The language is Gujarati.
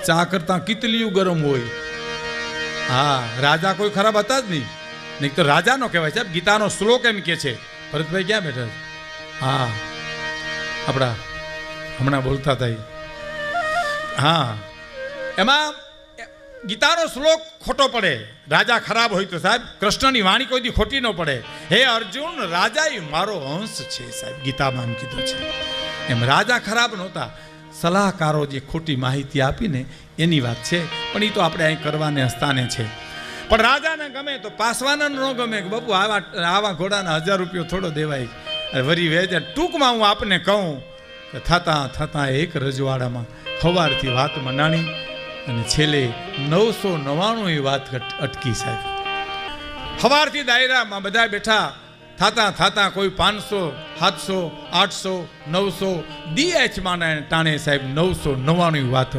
ચા કરતા કિતલીયું ગરમ હોય. હા, રાજા કોઈ ખરાબ હતા જ નહીં તો રાજા નો કહેવાય સાહેબ. ગીતાનો શ્લોક એમ કે છે. ભરતભાઈ ક્યાં બેઠા છે? હા, આપણા હમણાં બોલતા હતા. હા, એમાં ગીતાનો શ્લોક ખોટો પડે. રાજા ખરાબ હોય તો સાહેબ કૃષ્ણની વાણી કોઈ દી ખોટી ન પડે. હે અર્જુન, રાજા એ મારો અંશ છે સાહેબ, ગીતામાં એમ કીધું છે. એમ રાજા ખરાબ નહોતા, સલાહકારો જે ખોટી માહિતી આપીને એની વાત છે. પણ એ તો આપણે અહીં કરવાને સ્થાને છે. પણ રાજાને ગમે તો પાસવાને ન ગમે કે બાપુ આવા ઘોડાના 1000 રૂપિયા થોડો દેવાય, વરી વેચે. ટૂંકમાં હું આપને કહું કે થતાં એક રજવાડામાં સવારથી વાત મંડાણી અને છેલ્લે 999 વાત અટકી સાહેબ. સવારથી દાયરામાં બધા બેઠા, થતા કોઈ 500, 700, 800, 900 ડીએચમાં ટાણે સાહેબ 999 વાત